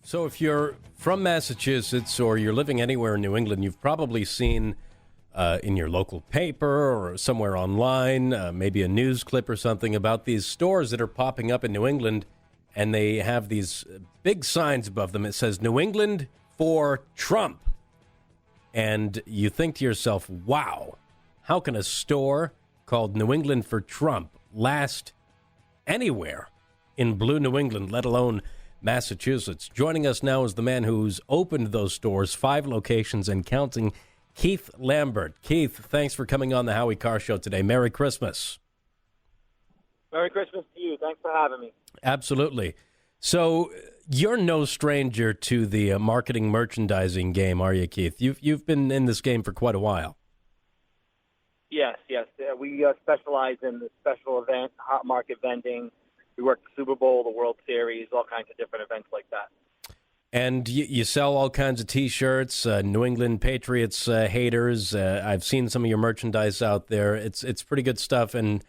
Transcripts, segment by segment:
So if you're from Massachusetts or you're living anywhere in New England, you've probably seen in your local paper or somewhere online, maybe a news clip or something about these stores that are popping up in New England, and they have these big signs above them. It says, New England for Trump. And you think to yourself, wow, how can a store called New England for Trump last anywhere in blue New England, let alone Massachusetts? Joining us now is the man who's opened those stores, 5 locations and counting, Keith Lambert. Keith, thanks for coming on the Howie Carr Show today. Merry Christmas. Merry Christmas to you. Thanks for having me. Absolutely. So you're no stranger to the marketing merchandising game, are you, Keith? You've been in this game for quite a while. Yes. We specialize in the special event, hot market vending. We work the Super Bowl, the World Series, all kinds of different events like that. And you sell all kinds of T-shirts, New England Patriots haters. I've seen some of your merchandise out there. It's pretty good stuff and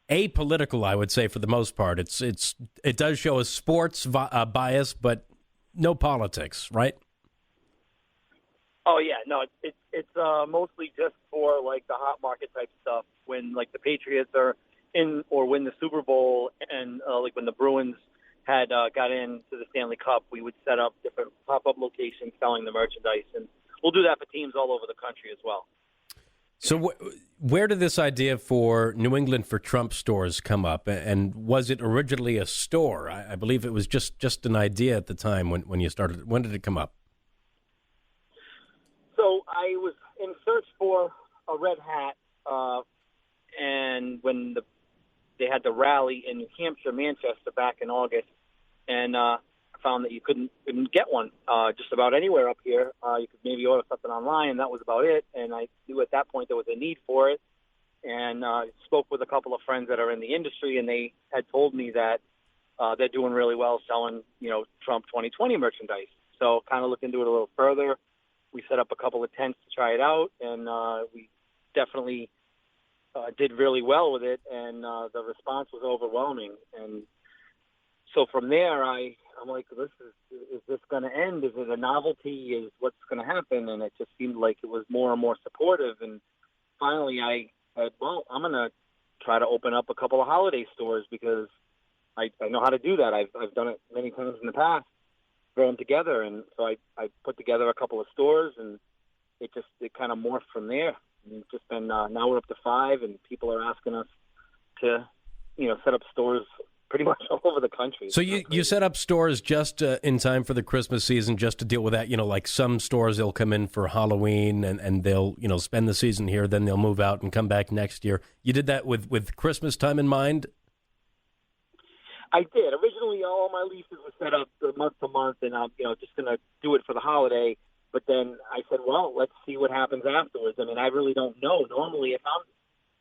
apolitical, I would say, for the most part. It does show a sports bias, but no politics, right? Oh yeah, no, it's mostly just for like the hot market type stuff. When like the Patriots are in or win the Super Bowl, and like when the Bruins had got into the Stanley Cup, we would set up different pop-up locations selling the merchandise, and we'll do that for teams all over the country as well. So where did this idea for New England for Trump stores come up, and was it originally a store? I believe it was just an idea at the time when you started. When did it come up? So I was in search for a red hat, and when they had the rally in New Hampshire, Manchester back in August, and I found that you couldn't get one just about anywhere up here. You could maybe order something online, and that was about it. And I knew at that point there was a need for it, and spoke with a couple of friends that are in the industry, and they had told me that they're doing really well selling, Trump 2020 merchandise. So kind of looked into it a little further. We set up a couple of tents to try it out, and we definitely did really well with it, and the response was overwhelming. And so from there, I'm like, is this going to end? Is it a novelty? Is what's going to happen? And it just seemed like it was more and more supportive. And finally, I said, well, I'm going to try to open up a couple of holiday stores because I know how to do that. I've done it many times in the past, throw them together. And so I put together a couple of stores, and it kind of morphed from there. And it's just been now we're up to 5, and people are asking us to, set up stores pretty much all over the country. So you set up stores just in time for the Christmas season, just to deal with that. Like some stores, they'll come in for Halloween and they'll spend the season here, then they'll move out and come back next year. You did that with Christmas time in mind? I did. Originally, all my leases were set up month to month, and I'm just going to do it for the holiday. But then I said, well, let's see what happens afterwards. I mean, I really don't know. Normally, if I'm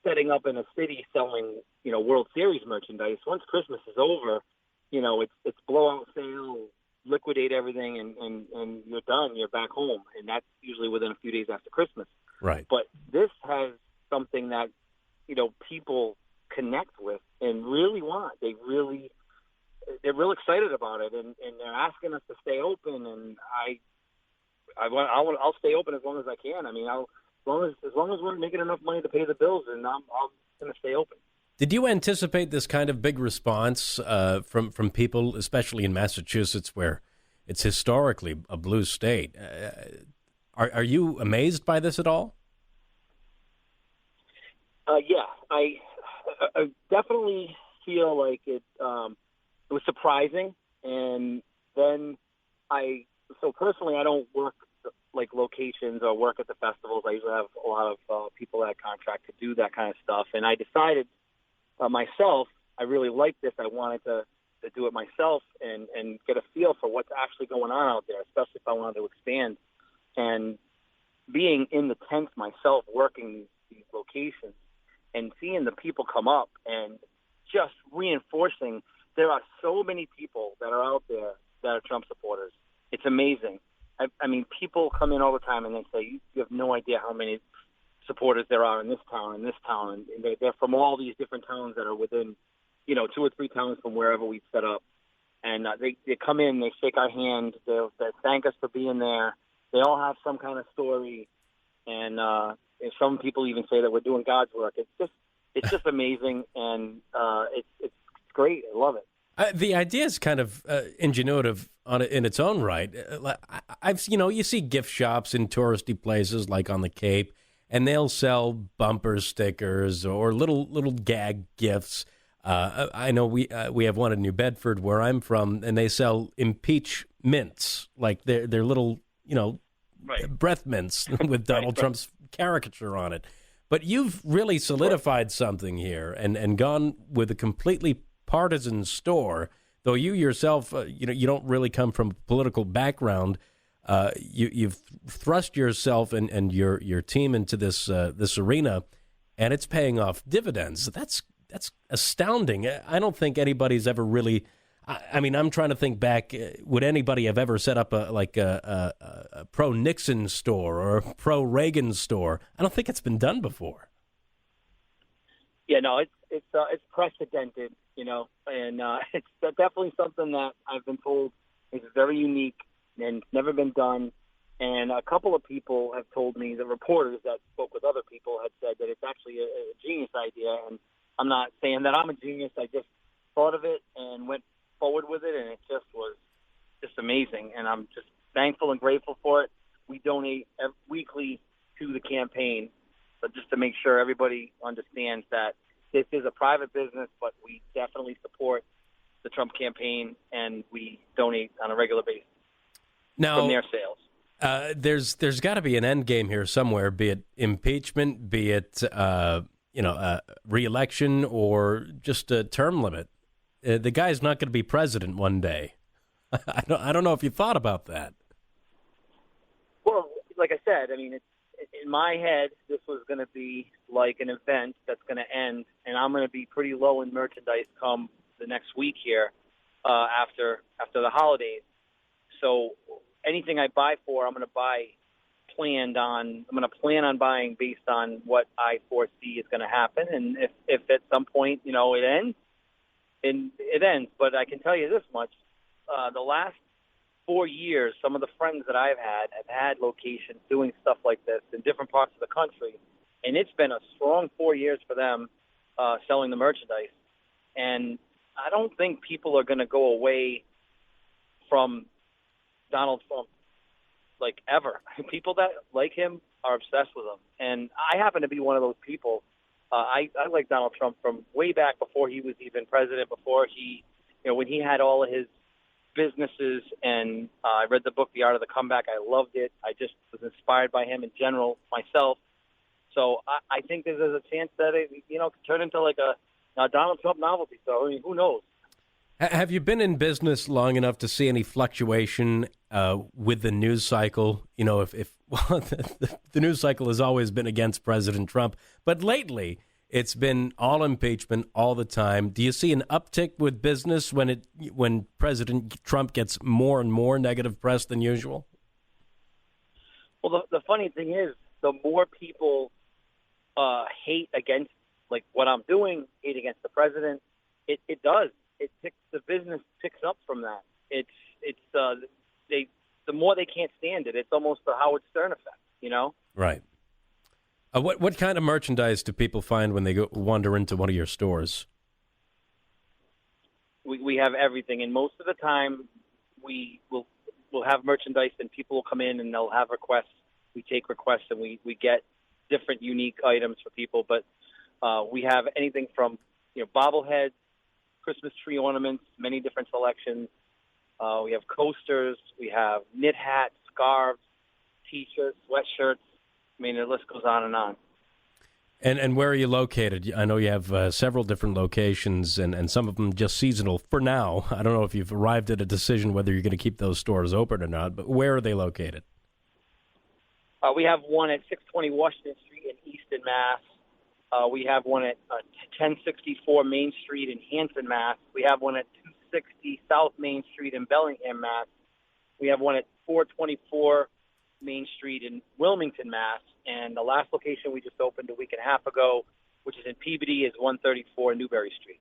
setting up in a city selling, World Series merchandise, once Christmas is over, it's blowout sale, liquidate everything, and you're done. You're back home, and that's usually within a few days after Christmas. Right. But this has something that, people connect with and really want. They're real excited about it, and they're asking us to stay open, and I'll stay open as long as I can. I mean, as long as we're making enough money to pay the bills, and I'm going to stay open. Did you anticipate this kind of big response from people, especially in Massachusetts, where it's historically a blue state? Are you amazed by this at all? Yeah, I definitely feel like it was surprising, and then so personally, I don't work like locations or work at the festivals. I usually have a lot of people that contract to do that kind of stuff. And I decided myself, I really liked this. I wanted to do it myself and get a feel for what's actually going on out there, especially if I wanted to expand. And being in the tents myself, working these locations and seeing the people come up and just reinforcing there are so many people that are out there that are Trump supporters. It's amazing. I mean, people come in all the time and they say, you have no idea how many supporters there are in this town, and they're from all these different towns that are within, 2 or 3 towns from wherever we set up. And they come in, they shake our hand, they thank us for being there. They all have some kind of story, and some people even say that we're doing God's work. It's just amazing, and it's great. I love it. The idea is kind of ingenuitive in its own right. You see gift shops in touristy places like on the Cape, and they'll sell bumper stickers or little gag gifts. I know we have one in New Bedford where I'm from, and they sell impeach mints, like they're little Right. breath mints with Donald Trump's caricature on it. But you've really solidified something here and gone with a completely partisan store, though you yourself, you don't really come from a political background. You've thrust yourself and your team into this arena, and it's paying off dividends. That's astounding. I don't think anybody's ever really. I mean, I'm trying to think back. Would anybody have ever set up a pro Nixon store or a pro Reagan store? I don't think it's been done before. Yeah, no, it's precedented, and it's definitely something that I've been told is very unique and never been done. And a couple of people have told me, the reporters that spoke with other people had said that it's actually a genius idea. And I'm not saying that I'm a genius. I just thought of it and went forward with it, and it just was just amazing. And I'm just thankful and grateful for it. We donate weekly to the campaign, but just to make sure everybody understands that this is a private business, but we definitely support the Trump campaign, and we donate on a regular basis from their sales. There's got to be an end game here somewhere, be it impeachment, be it reelection, or just a term limit. The guy's not going to be president one day. I don't know if you thought about that. Well, like I said, I mean, in my head, this was going to be like an event that's going to end, and I'm going to be pretty low in merchandise come the next week here after the holidays. So anything I buy for, I'm going to plan on buying based on what I foresee is going to happen, and if at some point it ends. And it ends, but I can tell you this much. The last 4 years, some of the friends that I've had locations doing stuff like this in different parts of the country, and it's been a strong 4 years for them selling the merchandise. And I don't think people are going to go away from Donald Trump, like, ever. People that like him are obsessed with him. And I happen to be one of those people. I like Donald Trump from way back before he was even president, before he, when he had all of his businesses, and I read the book, The Art of the Comeback. I loved it. I just was inspired by him in general myself. So I think there's a chance that it, could turn into like a Donald Trump novelty. So, I mean, who knows? Have you been in business long enough to see any fluctuation with the news cycle? If the news cycle has always been against President Trump, but lately it's been all impeachment all the time. Do you see an uptick with business when President Trump gets more and more negative press than usual? Well, the funny thing is, the more people hate against like what I'm doing, hate against the president, it does. The business picks up from that. The more they can't stand it, it's almost the Howard Stern effect, Right. What kind of merchandise do people find when they wander into one of your stores? We have everything, and most of the time we'll have merchandise, and people will come in and they'll have requests. We take requests, and we get different unique items for people. But we have anything from bobbleheads, Christmas tree ornaments, many different selections. We have coasters. We have knit hats, scarves, T-shirts, sweatshirts. I mean, the list goes on and on. And where are you located? I know you have several different locations, and some of them just seasonal for now. I don't know if you've arrived at a decision whether you're going to keep those stores open or not, but where are they located? We have one at 620 Washington Street in Easton, Mass. We have one at 1064 Main Street in Hanson, Mass. We have one at 260 South Main Street in Bellingham, Mass. We have one at 424 Main Street in Wilmington, Mass. And the last location we just opened a week and a half ago, which is in Peabody, is 134 Newberry Street.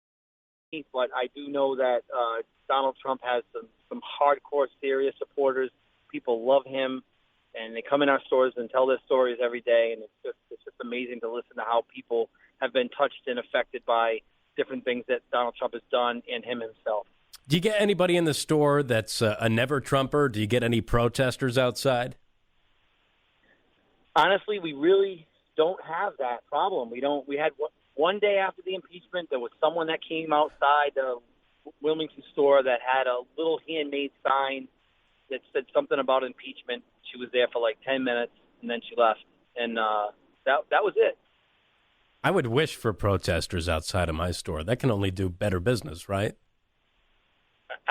but I do know that Donald Trump has some hardcore, serious supporters. People love him, and they come in our stores and tell their stories every day, and it's just amazing to listen to how people have been touched and affected by different things that Donald Trump has done and him himself. Do you get anybody in the store that's a never-Trumper? Do you get any protesters outside? Honestly, we really don't have that problem. We had one day after the impeachment, there was someone that came outside the Wilmington store that had a little handmade sign that said something about impeachment. She was there for like 10 minutes, and then she left. And that was it. I would wish for protesters outside of my store. That can only do better business, right?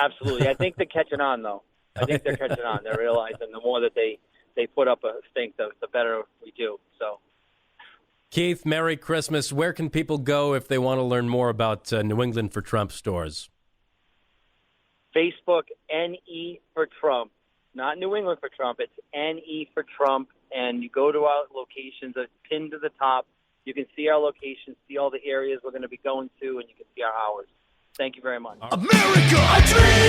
Absolutely. I think they're catching on, though. I think they're catching on. They're realizing the more that they put up a stink, the better we do. So, Keith, Merry Christmas. Where can people go if they want to learn more about New England for Trump stores? Facebook, NE for Trump. Not New England for Trump. It's NE for Trump. And you go to our locations, it's pinned to the top. You can see our locations, see all the areas we're going to be going to, and you can see our hours. Thank you very much. America, I dream.